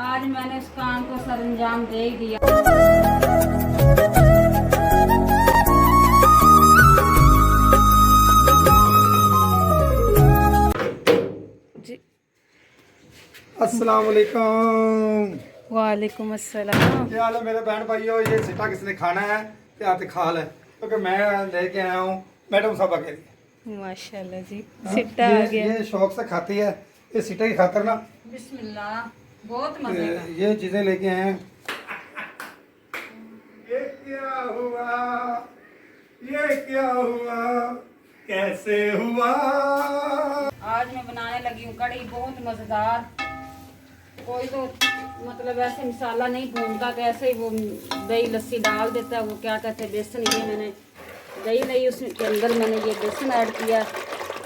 आज मैंने उस काम को सरंजाम दे दिया। अस्सलाम वालेकुम। वालेकुम अस्सलाम। क्या हाल है मेरे बहन भाइयों। ये सिटा किसने खाना है तो आते खा ले, क्योंकि मैं लेके आया हूँ मैडम साहबा के लिए। माशाल्लाह जी, हाँ, सिट्टा आ गया। ये शौक से खाती है। ये सिटा की खातर ना बिस्मिल्लाह, बहुत मजे का। ये चीजें लेके आए हैं। ये क्या हुआ, ये क्या हुआ, कैसे हुआ। आज मैं बनाने लगी हूँ कढ़ी, बहुत मजेदार। कोई तो मतलब ऐसे मसाला नहीं भूनता, तो ऐसे ही वो दही लस्सी डाल देता है, वो क्या कहते हैं बेसन। ये मैंने दही ली, उसके अंदर मैंने ये बेसन ऐड किया।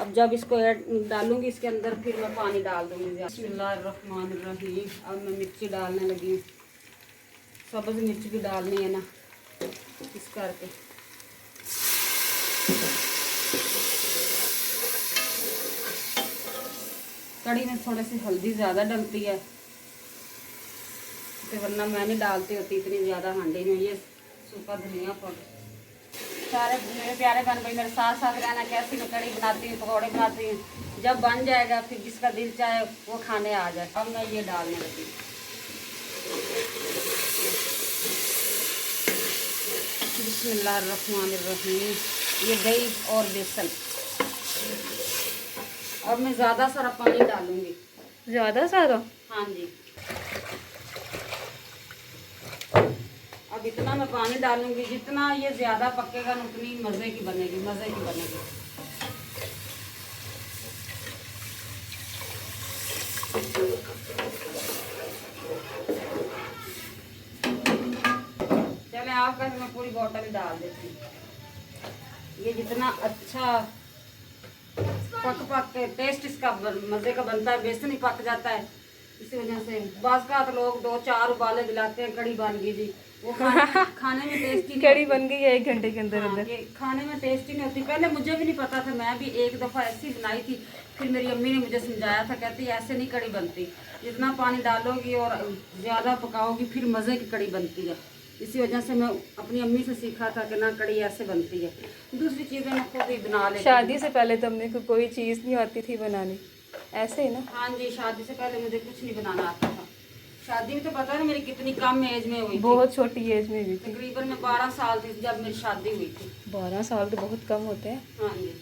अब जब इसको ऐड डालूंगी इसके अंदर, फिर मैं पानी डाल दूंगी। बिस्मिल्लाहिर्रहमानिर्रहीम। अब मैं मिर्ची डालने लगी हूँ, सब्ज़ मिर्च भी डालनी है ना, इस करके। कढ़ी में थोड़ी सी हल्दी ज़्यादा डलती है, तो वरना मैं नहीं डालती होती इतनी ज़्यादा हांडी में। ये सूखा धनिया पाउडर। सारे मेरे प्यारे बहन भाई मेरे साथ साथ रहना, कैसी मैं कढ़ी बनाती हूँ, पकौड़े बनाती हूँ। जब बन जाएगा फिर जिसका दिल चाहे वो खाने आ जाए। अब मैं ये डालने लगी। बिस्मिल्लाहिर्रहमानिर्रहीम। ये दही और बेसन। अब मैं ज़्यादा सारा पानी डालूंगी। ज़्यादा सारा? हाँ जी। अब इतना मैं पानी डालूंगी, जितना ये ज़्यादा पकेगा ना उतनी मज़े की बनेगी, मज़े की बनेगी। चले आपका मैं पूरी बोतल डाल देती हूँ। ये जितना अच्छा पक के टेस्ट इसका मज़े का बनता है, बेसन ही पक जाता है। इसी वजह से बाज़ का तो लोग 2-4 उबाले दिलाते हैं, कढ़ी बन गई जी। वो खाने में टेस्टी कढ़ी बन गई है 1 घंटे के अंदर अंदर। ये खाने में टेस्टी नहीं होती। पहले मुझे भी नहीं पता था, मैं भी एक दफ़ा ऐसी बनाई थी, फिर मेरी अम्मी ने मुझे समझाया था, कहती ऐसे नहीं कढ़ी बनती, जितना पानी डालोगी और ज़्यादा पकाओगी फिर मज़े की कढ़ी बनती है। इसी वजह से मैं अपनी अम्मी से सीखा था कि ना कढ़ी ऐसे बनती है। दूसरी चीज़ें मैं खुद ही बना लेती। शादी से पहले तो हमने कोई चीज़ नहीं आती थी बनानी, ऐसे ही ना? हाँ जी, शादी से पहले मुझे कुछ नहीं बनाना आता था। शादी में तो पता है मेरी कितनी कम एज में हुई थी। बहुत छोटी एज में हुई थी। तकरीबन मैं 12 साल थी जब मेरी शादी हुई थी। 12 साल तो बहुत कम होते हैं। हाँ जी।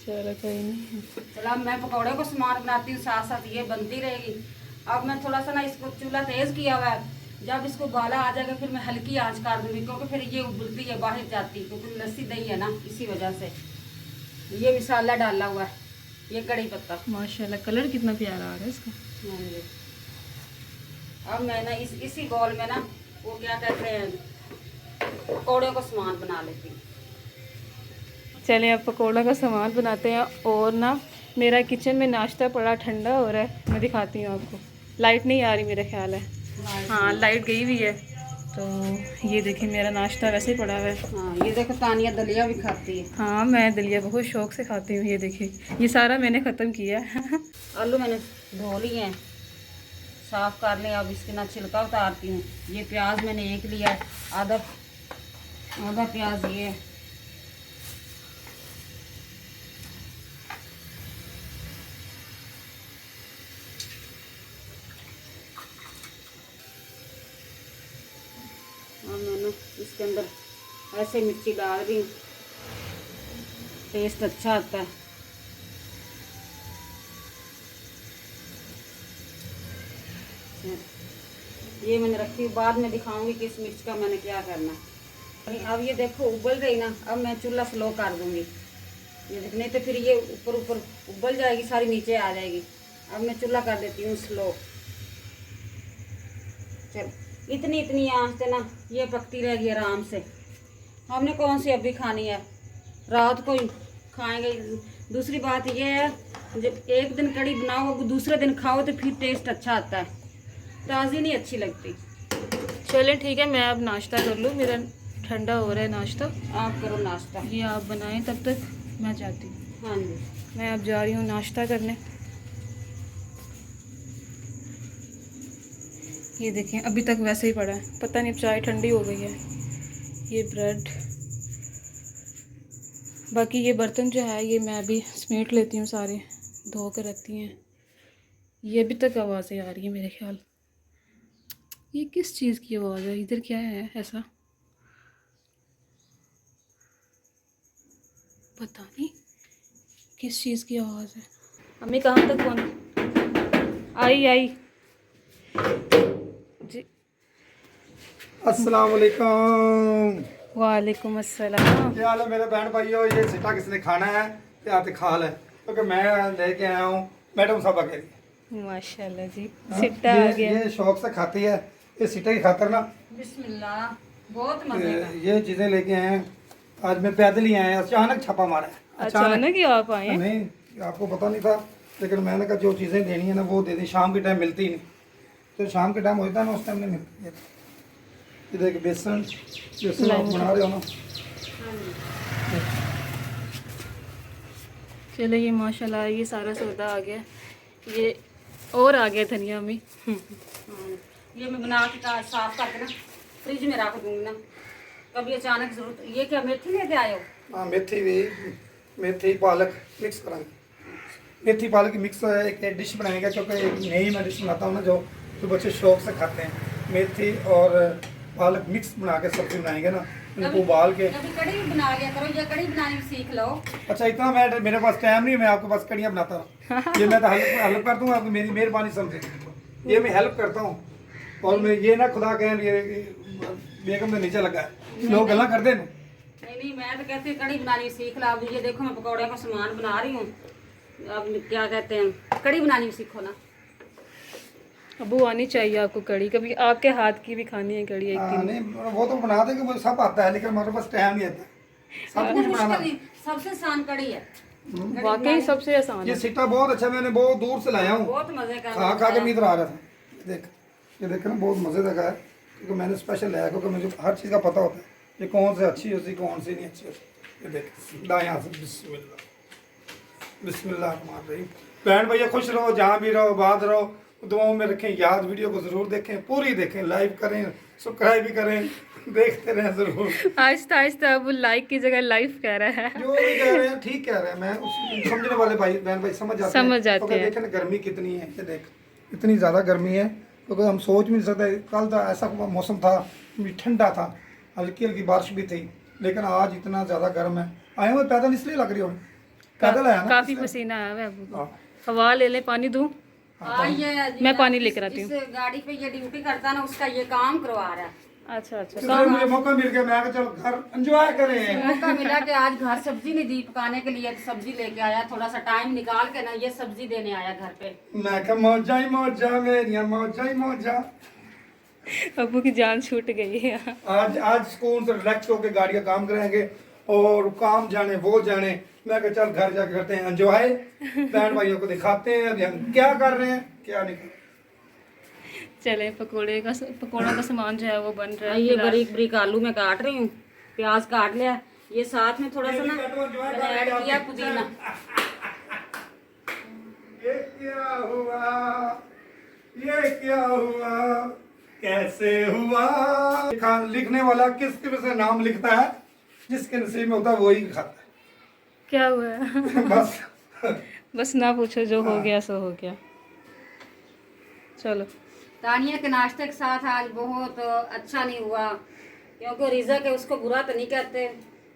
चलो कोई नहीं। चलो अब मैं पकौड़े को सामान बनाती हूँ, साथ साथ ये बनती रहेगी। अब मैं थोड़ा सा ना इसको चूल्हा तेज़ किया हुआ है। जब इसको उबाला आ जाएगा फिर मैं हल्की आंच कर दूँगी, क्योंकि फिर ये उबलती है, बाहर जाती है, क्योंकि लस्सी दही है ना, इसी वजह से। ये मसाला डाला हुआ है, ये कड़ी पत्ता। माशाल्लाह कलर कितना प्यारा आ रहा है इसका। हाँ जी। अब मैं ना इसी बॉल में ना वो क्या कहते हैं पकौड़े को सामान बना लेती हूँ। चलिए अब पकौड़ा का सामान बनाते हैं। और ना मेरा किचन में नाश्ता पड़ा ठंडा हो रहा है, मैं दिखाती हूँ आपको। लाइट नहीं आ रही मेरा ख्याल है। हाँ लाइट गई हुई है, तो ये देखिए मेरा नाश्ता वैसे ही पड़ा हुआ है। हाँ ये देखो, तानिया दलिया भी खाती है। हाँ मैं दलिया बहुत शौक से खाती हूँ। ये देखिए ये सारा मैंने ख़त्म किया है। आलू मैंने धो लिए हैं, साफ़ कर लें। अब इसके ना छिलका उतारती हूँ। ये प्याज मैंने एक लिया है, आधा प्याज ये है। और मैंने इसके अंदर ऐसे मिर्ची डाल दी, टेस्ट अच्छा आता है। ये मैंने रखी, बाद में दिखाऊंगी कि इस मिर्च का मैंने क्या करना है। अब ये देखो उबल गई ना, अब मैं चूल्हा स्लो कर दूंगी। ये नहीं तो फिर ये ऊपर ऊपर उबल जाएगी, सारी नीचे आ जाएगी। अब मैं चूल्हा कर देती हूँ स्लो। चल इतनी आंच से ना ये पकती रहेगी आराम से। हमने कौन सी अभी खानी है, रात को ही खाएंगे। दूसरी बात ये है, जब एक दिन कड़ी बनाओ दूसरे दिन खाओ तो फिर टेस्ट अच्छा आता है, ताज़ी नहीं अच्छी लगती। चलें ठीक है, मैं अब नाश्ता कर लूँ, मेरा ठंडा हो रहा है नाश्ता। आप करो नाश्ता। ये आप बनाएं, तब तक मैं जाती हूँ। हाँ जी। मैं अब जा रही हूँ नाश्ता करने। ये देखें अभी तक वैसे ही पड़ा है, पता नहीं अब चाय ठंडी हो गई है। ये ब्रेड, बाकी ये बर्तन जो है ये मैं अभी समेट लेती हूँ, सारे धो कर रखती हैं। ये अभी तक आवाज़ें आ रही हैं मेरे ख्याल। ये किस चीज़ की आवाज़ है? इधर क्या है ऐसा, पता नहीं किस चीज़ की आवाज़ है। अम्मी कहाँ तक फोन आई जी। अस्सलाम वालेकुम। वालेकुम अस्सलाम। क्या हाल है मेरे बहन भाइयों? ये सिटा किसने खाना है ते आते खा ले, क्योंकि मैं लेके आया हूँ मैडम साहबा के लिए। माशाल्लाह जी, हाँ, सिट्टा आ गया। ये शौक से खाती है, ये सिटा की खातर ना बिस्मिल्लाह, बहुत मजे का। ये चीजें लेके आए हैं। आज मैं पैदल ही आया, अचानक छापा मारा है। अचानक ही आप आए हैं? नहीं, आपको पता नहीं था, लेकिन मैंने कहा जो चीज़ें देनी है ना वो दे दी। शाम के टाइम मिलती ही नहीं, तो शाम के टाइम होता है ना उस टाइम नहीं मिलती है। ये देखिए बेसन आप बना रहे हो ना। चलो ये माशाल्लाह ये सारा सौदा आ गया। ये और आ गया धनिया में। हाँ, ये मैं बना के साफ करके ना फ्रिज में रख दूंगी ना, कभी अचानक जरूरत। ये क्या मेथी लेके आए हो? हाँ, मेथी भी, मेथी पालक मिक्स कराएंगे। मेथी पालक की मिक्स एक डिश बनाएंगे, क्योंकि एक नई मैं डिश बनाता हूँ ना जो बच्चे शौक से खाते हैं। मेथी और पालक मिक्स बना के सब्जी बनाएंगे ना, उनको उबाल के। कभी कड़ी भी बना लिया करो, या कड़ी बनानी सीख लो। अच्छा, इतना मेरे पास टाइम नहीं, मैं आपके पास कड़ियाँ बनाता हूँ। ये मैं तो हेल्प कर दूँगा, आपको मेरी मेहरबानी समझे। ये मैं हेल्प करता हूँ, और मैं ये ना खुदा कहें ये बेगम के नीचे लगा है, लोग गला कर दें। नहीं, मैं तो कहती हूँ कड़ी बनानी सीख लो। अब ये देखो मैं पकौड़े का सामान बना रही हूँ, अब क्या कहते हैं, कड़ी बनानी भी सीखो ना। अबू आनी चाहिए आपको कड़ी, कभी आपके हाथ की भी खानी है कड़ी एक दिन। नहीं, वो तो बना देंगे, मुझे सब आता है, लेकिन हमारे पास टाइम नहीं आता सब कुछ बनाना। मुश्किल नहीं, सबसे आसान कड़ी है। वाकई सबसे आसान ये है। सिट्टा बहुत अच्छा, मैंने बहुत दूर से लाया हूँ, बहुत मजे का खा के मैं इधर आ रहा था। ये देख ना, बहुत मजे का है, क्योंकि मैंने स्पेशल लाया, क्योंकि मुझे हर चीज़ का पता होता है ये कौन सी अच्छी होती कौन सी नहीं अच्छी होती। ये देख दाएं हाथ से बिस्मिल्लाह बिस्मिल्लाह रहमान रहीम। बहन भैया खुश रहो, जहाँ भी रहो, बात रहो, दुआओं में रखें याद। वीडियो को ज़रूर देखें, पूरी देखें, लाइक करें, सब्सक्राइब भी करें, देखते रहें ज़रूर। आहिस्ता आहिस्ता अब लाइक की जगह लाइफ कह रहा है। जो भी कह रहे हैं ठीक कह रहे हैं, मैं उस समझने वाले भाई बहन भाई समझ जाते हैं। देखें ना गर्मी कितनी है, ये देख इतनी ज़्यादा गर्मी है, क्योंकि हम सोच भी नहीं सकते। कल तो ऐसा मौसम था, ठंडा था, हल्की हल्की बारिश भी थी, लेकिन आज इतना ज़्यादा गर्म है। आए हुए पैदल इसलिए लग रही हो, पैदल आया ना, काफी पसीना आया है अबू को। हाँ। हवा ले ले, पानी दूं? मैं पानी लेकर आती हूँ। इस गाड़ी पे ये ड्यूटी करता ना, उसका ये काम करवा रहा है। अच्छा अच्छा। इसलिए मुझे मौका मिल गया, मैं चलो घर एंजॉय करें। मौका मिला कि आज घर सब्जी नहीं दी पकाने के लिए, सब्जी लेके आया, थोड़ा सा टाइम निकाल के ना ये सब्जी देने आया घर पे। मैं कहा मौजा ही मौजा, मेरिया मौजा ही मौजा। अबू की जान छूट गई है। आज सुकून से रिलैक्स होकर गाड़ी का काम करेंगे, और काम जाने वो जाने। मैं कहा चल घर जाके करते हैं एंजॉय, बहन भाइयों को दिखाते हैं अभी हम क्या कर रहे हैं क्या नहीं कर रहे। चले पकौड़ों का सामान जो है वो बन रहा है। ये बारीक बारीक आलू में काट रही हूँ, प्याज काट लिया, ये साथ में थोड़ा सा ना ऐड किया पुदीना। ये क्या हुआ, ये क्या हुआ, कैसे हुआ। लिखने वाला किस तरह से नाम लिखता है, जिसके नसीब में होता है वही खाता है। क्या हुआ है? बस बस ना पूछो, जो हो गया सो हो गया। चलो तानिया के नाश्ते के साथ आज बहुत अच्छा नहीं हुआ, क्योंकि रिजा के उसको बुरा तो नहीं कहते,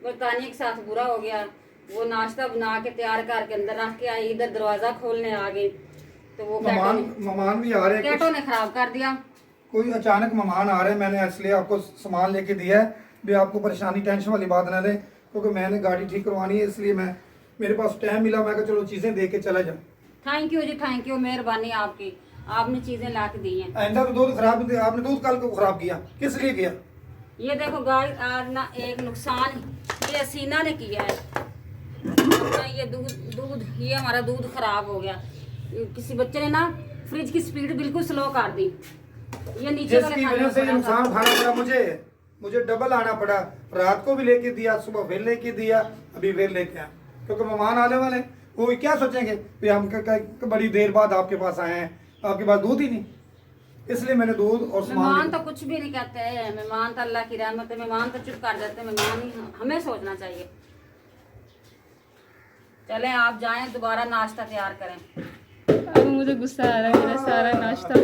पर तानिया के साथ बुरा हो गया। वो नाश्ता बना के तैयार करके अंदर रख के आई, इधर दरवाजा खोलने आ गई, तो वो मेहमान भी आ रहे हैं, कैटो ने खराब कर दिया। कोई अचानक मेहमान आ रहे हैं, मैंने इसलिए आपको सामान लेके दिया है भी आपको परेशानी टेंशन वाली बात ना ले, क्योंकि मैंने गाड़ी ठीक करवानी है, इसलिए मेरे पास टाइम मिला, मैं कहा चलो चीज़ें दे के चला जाऊँ। थैंक यू जी, थैंक यू, मेहरबानी आपकी, आपने चीजें ला के दी हैं। आइंदा तो दूध खराब, आपने दूध कल को खराब किया, किस लिए किया? ये देखो गाय आज ना एक नुकसान ये हसीना ने किया है अपना। ये दूध ये हमारा दूध खराब हो गया, किसी बच्चे ने ना फ्रिज की स्पीड बिल्कुल स्लो कर दी, ये नीचे जिसकी वजह से नुकसान उठाना पड़ा मुझे डबल आना पड़ा। रात को भी लेके दिया, सुबह फिर लेके दिया, अभी फिर लेके आया, क्योंकि मेहमान आने वाले हैं, वो क्या सोचेंगे कि हम बड़ी देर बाद आपके पास आए हैं, आपके पास दूध ही नहीं, इसलिए मैंने दूध और मेहमान तो कुछ भी नहीं कहते हैं, मेहमान तो अल्लाह की रहमत है, मेहमान तो चुप कर जाते हैं, मेहमान ही हमें सोचना चाहिए। चलें आप जाएं, दोबारा नाश्ता तैयार करें। अब मुझे गुस्सा आ रहा है, मेरा सारा नाश्ता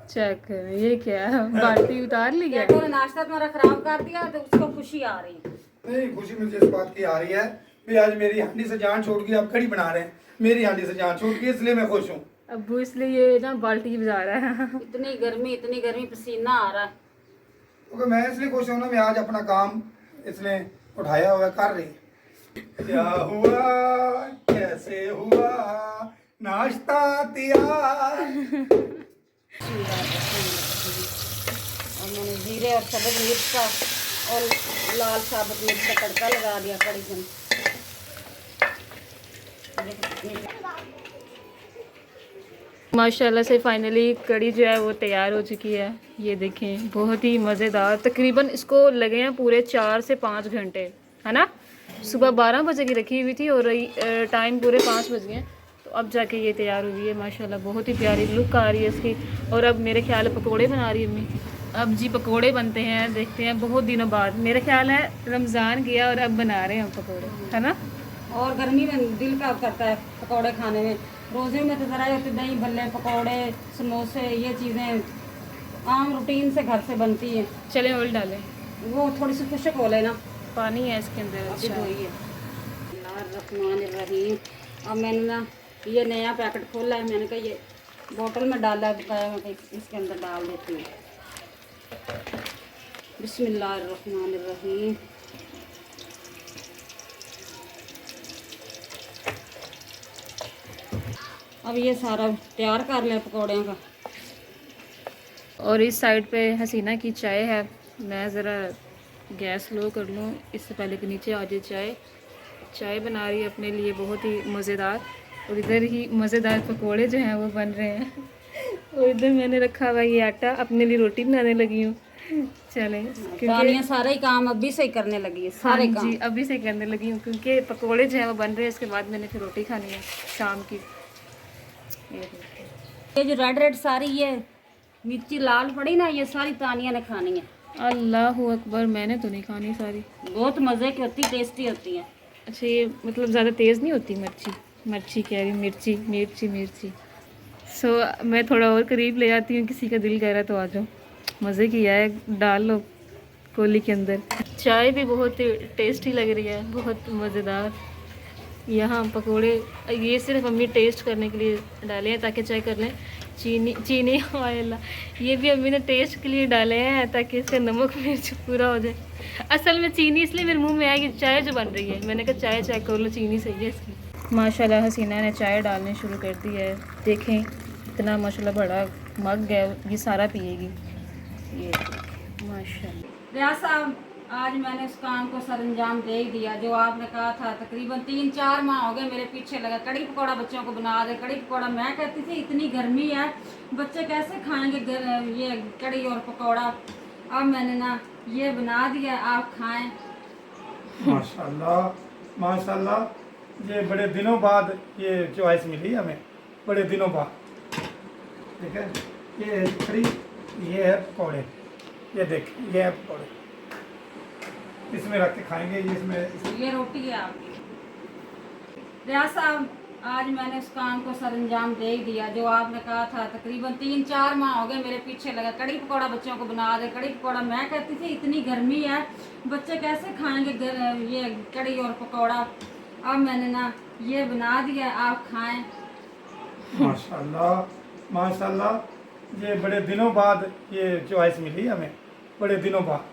चेक करें, ये क्या है, बाल्टी उतार ली है। देखो नाश्ता तुम्हारा खराब कर दिया तो उसको खुशी आ रही है। नहीं, खुशी मुझे इस बात की आ रही है कि आज मेरी हांडी से जान छोड़ के आप कड़ी बना रहे हैं, मेरी हांडी से जान छोड़ के, इसलिए मैं खुश हूँ। अब्बू इसलिए ये ना बाल्टी बजा रहा है। इतनी गर्मी पसीना आ रहा है। क्योंकि मैं इसलिए खुश हूँ ना, मैं आज अपना काम इसने उठाया हुआ कर रही है। क्या हुआ, कैसे हुआ, नाश्ता तैयार। और मैंने जीरे और सब्ज मिर्च का और लाल साबुत मिर्च का तड़का लगा दिया कड़ी में। माशाल्लाह से फाइनली कड़ी जो है वो तैयार हो चुकी है। ये देखें, बहुत ही मज़ेदार। तकरीबन इसको लगे हैं पूरे 4 से 5 घंटे, है ना। सुबह 12 बजे की रखी हुई थी और टाइम पूरे 5 बज गए, तो अब जाके ये तैयार हुई है। माशाल्लाह बहुत ही प्यारी लुक आ रही है इसकी। और अब मेरे ख्याल है पकोड़े बना रही है अम्मी। अब जी पकोड़े बनते हैं, देखते हैं बहुत दिनों बाद। मेरा ख्याल है रमज़ान गया और अब बना रहे हैं हम पकोड़े, है ना। और गर्मी में दिल का करता है पकौड़े खाने में। रोज़े में तो ज़रा होते दही भल्ले, पकौड़े, समोसे, ये चीज़ें आम रूटीन से घर से बनती हैं। चले ऑयल डालें, वो थोड़ी सी खुशक हो लेना, पानी है इसके अंदर। अभी अच्छा, धोई है। रहीम। अब मैंने ना ये नया पैकेट खोला है, मैंने कहा ये बोतल में डाला है, बताया मैं कहीं इसके अंदर डाल देती हूँ। बिस्मिल्लाहिर्रहमानिर्रहीम। अब ये सारा तैयार कर लिया पकौड़ियों का। और इस साइड पे हसीना की चाय है। मैं ज़रा गैस लो कर लूँ इससे पहले कि नीचे आ जाए। चाय बना रही है अपने लिए बहुत ही मज़ेदार, और इधर ही मज़ेदार पकोड़े जो हैं वो बन रहे हैं। और इधर मैंने रखा हुआ ये आटा, अपने लिए रोटी बनाने लगी हूँ। चलें, तानिया सारे ही काम अभी से ही करने लगी है, सारे काम जी अभी से करने लगी हूँ, क्योंकि पकोड़े जो हैं वो बन रहे हैं। इसके बाद मैंने फिर रोटी खानी है शाम की। ये जो रेड रेड सारी ये मिर्ची लाल पड़ी ना, ये सारी तानिया ने खानी है। अल्लाह अकबर, मैंने तो नहीं खानी सारी। बहुत मज़े की होती, टेस्टी होती है। अच्छा, ये मतलब ज़्यादा तेज़ नहीं होती मिर्ची कह रही, मिर्ची। सो मैं थोड़ा और करीब ले आती हूँ, किसी का दिल कह रहा है तो आ जाओ। मज़े की है, डाल लो कोली के अंदर। चाय भी बहुत टेस्टी लग रही है, बहुत मज़ेदार। यहाँ पकोड़े ये सिर्फ अम्मी टेस्ट करने के लिए डाले हैं, ताकि चाय कर लें। चीनी ऑयल ये भी अम्मी ने टेस्ट के लिए डाले हैं, ताकि इसका नमक मिर्च पूरा हो जाए। असल में चीनी इसलिए मेरे मुंह में आएगी, चाय जो बन रही है। मैंने कहा चाय चेक कर लो, चीनी सही है इसकी। माशाल्लाह हसीना ने चाय डालनी शुरू कर दी है। देखें इतना माशाल्लाह बड़ा मग है, ये सारा पिएगी ये माशाल्लाह। रियाज साहब, आज मैंने उस काम को सरंजाम दे ही दिया जो आपने कहा था। तकरीबन 3-4 माह हो गए मेरे पीछे लगा, कड़ी पकौड़ा बच्चों को बना दे, कड़ी पकौड़ा। मैं कहती थी इतनी गर्मी है, बच्चे कैसे खाएंगे ये कड़ी और पकौड़ा। अब मैंने ना ये बना दिया, आप खाएं। माशाल्लाह, ये बड़े दिनों बाद ये चॉइस मिली हमें, बड़े दिनों बाद। ठीक है, ये कड़ी, ये है पकौड़े, ये देख, ये है पकौड़े, इसमें रख के खाएंगे। ये रोटी है आपकी। रियाज साहब, आज मैंने उस काम को सरंजाम दे ही दिया जो आपने कहा था। तकरीबन 3-4 माह हो गए मेरे पीछे लगा, कड़ी पकौड़ा बच्चों को बना दे, कड़ी पकौड़ा। मैं कहती थी इतनी गर्मी है, बच्चे कैसे खाएंगे ये कड़ी और पकौड़ा। अब मैंने ना ये बना दिया, आप खाएं। माशाल्लाह, ये बड़े दिनों बाद ये चॉइस मिली हमें, बड़े दिनों बाद।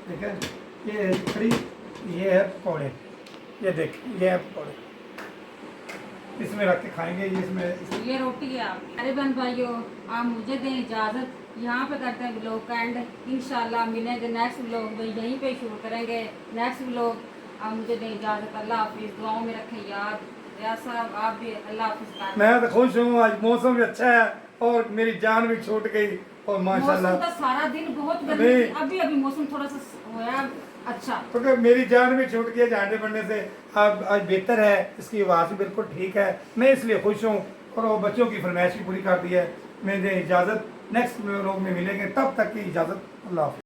ठीक है, ये कड़ी, ये है पकौड़े, ये देख, ये है पकौड़े, इसमें रख के खाएंगे। ये रोटी है आपकी। अरे बहन भाइयों, आप मुझे दें इजाज़त, यहाँ पे करते हैं ब्लॉग का एंड। इंशाल्लाह मिलेंगे नेक्स्ट ब्लॉग में, यहीं पे शुरू करेंगे नेक्स्ट ब्लॉग। आप मुझे दें इजाज़त, अल्लाह हाफिज़, दुआओं में रखें याद। रियाज साहब आप भी अल्लाह हाफिज़। मैं तो खुश हूँ, आज मौसम भी अच्छा है और मेरी जान भी छूट गई। और माशाल्लाह मौसम तो सारा दिन बहुत गर्मी थी, अभी मौसम थोड़ा सा होया, अच्छा क्योंकि मेरी जान भी छूट गई है झांडे पड़ने से। अब आज बेहतर है, इसकी आवाज़ भी बिल्कुल ठीक है, मैं इसलिए खुश हूँ और वो बच्चों की फरमाइश भी पूरी कर दी है। मुझे इजाज़त, नेक्स्ट लोग में मिलेंगे, तब तक की इजाज़त, अल्लाह हाफ़िज़।